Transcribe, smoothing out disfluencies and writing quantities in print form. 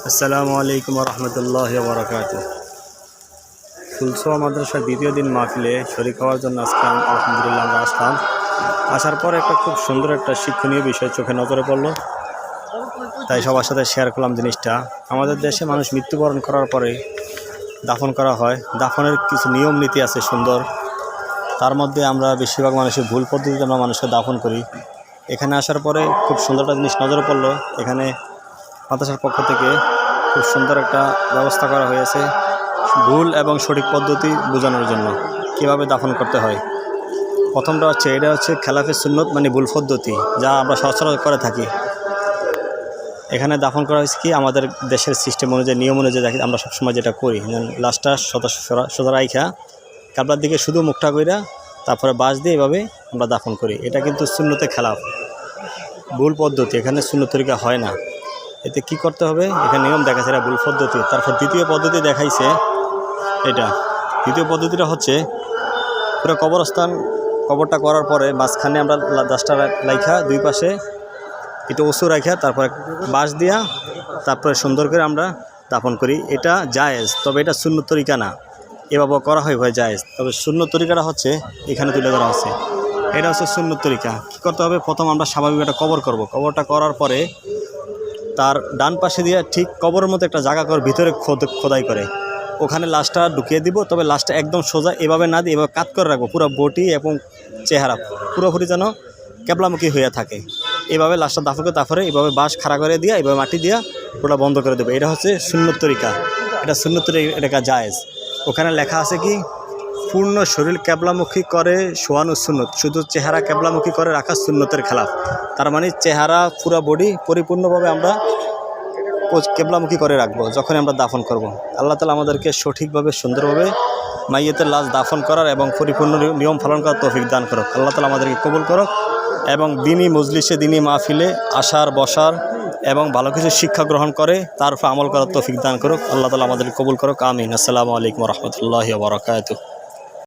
আসসালামু আলাইকুম রহমতুল্লাহ বরকাত। ফুলসোয়া মাদ্রাসার দ্বিতীয় দিন মাহফিলে শরীক হওয়ার জন্য আজকে আলহামদুলিল্লাহ আমরা আসলাম। আসার পর একটা খুব সুন্দর একটা শিক্ষণীয় বিষয় চোখে নজরে পড়লো, তাই সবার সাথে শেয়ার করলাম জিনিসটা। আমাদের দেশে মানুষ মৃত্যুবরণ করার পরে দাফন করা হয়। দাফনের কিছু নিয়ম নীতি আছে সুন্দর, তার মধ্যে আমরা বেশিরভাগ মানুষের ভুল পদ্ধতিতে আমরা মানুষকে দাফন করি। এখানে আসার পরে খুব সুন্দর একটা জিনিস নজরে পড়লো। এখানে মাদ্রাসার পক্ষ থেকে খুব সুন্দর একটা ব্যবস্থা করা হয়েছে ভুল এবং সঠিক পদ্ধতি বোঝানোর জন্য, কীভাবে দাফন করতে হয়। প্রথমটা হচ্ছে এটা হচ্ছে খেলাফে সুন্নত, মানে ভুল পদ্ধতি, যা আমরা সচরাচর করে থাকি। এখানে দাফন করা হয়েছে কি আমাদের দেশের সিস্টেম অনুযায়ী, নিয়ম অনুযায়ী দেখি আমরা সবসময় যেটা করি, লাশটা সোজা রাইখা কাবলার দিকে শুধু মুখটা কইরা তারপরে বাঁশ দিয়ে এভাবে আমরা দাফন করি। এটা কিন্তু সুন্নতে খেলাফ, ভুল পদ্ধতি। এখানে সুন্নত তরিকা হয় না। এতে কি করতে হবে, এখানে নিয়ম দেখাচ্ছে, এটা ভুল পদ্ধতি। তারপর দ্বিতীয় পদ্ধতি দেখাইছে এটা। দ্বিতীয় পদ্ধতিটা হচ্ছে পুরো কবরটা করার পরে মাঝখানে আমরা লাশটা রাইখা দুই পাশে একটু উঁচু রাখা তারপরে বাঁশ দিয়া তারপরে সুন্দর করে আমরা দাফন করি। এটা জায়েজ, তবে এটা সুন্নত তরিকা না। এভাবে করা হয় জায়েজ, তবে সুন্নত তরিকাটা হচ্ছে এখানে তুলে ধরা হচ্ছে। এটা হচ্ছে সুন্নত তরিকা। কী করতে হবে, প্রথম আমরা স্বাভাবিক একটা কবর করব। কবরটা করার পরে তার ডান পাশে দিয়ে ঠিক কবরের মতো একটা জায়গা করে ভিতরে খোদাই করে ওখানে লাশটা ঢুকিয়ে দিব। তবে লাশটা একদম সোজা এভাবে না দিয়ে এভাবে কাত করে রাখবো, পুরো বডি এবং চেহারা পুরোপুরি যেন ক্যাবলামুখী হয়ে থাকে। এভাবে লাশটা দাফন করে তারপরে এভাবে বাঁশ খাড়া করে দিয়া এভাবে মাটি দিয়া পুরোটা বন্ধ করে দেবে। এটা হচ্ছে সুন্নত তরিকা। এটা সুন্নত তরিকা, এটা জায়েজ। ওখানে লেখা আছে কি, পূর্ণ শরীর ক্যাবলামুখী করে শোয়ানো সুন্নত, শুধু চেহারা ক্যাবলামুখী করে রাখা সুন্নতের খেলাফ। তার মানে চেহারা পুরো বডি পরিপূর্ণভাবে আমরা কেবলামুখী করে রাখবো যখন আমরা দাফন করব। আল্লাহ তাআলা আমাদেরকে সঠিকভাবে সুন্দরভাবে মাইয়েতের লাশ দাফন করার এবং পরিপূর্ণ নিয়ম পালন করার তৌফিক দান করুক। আল্লাহ তাআলা আমাদেরকে কবুল করুক এবং দিনী মজলিসে, দিনী মাহফিলে আসার বসার এবং ভালো কিছু শিক্ষা গ্রহণ করে তার উপর আমল করার তৌফিক দান করুক। আল্লাহ তাআলা আমাদেরকে কবুল করুক। আমিন। আসসালামু আলাইকুম রহমতুল্লাহি ওয়া বারাকাতুহু।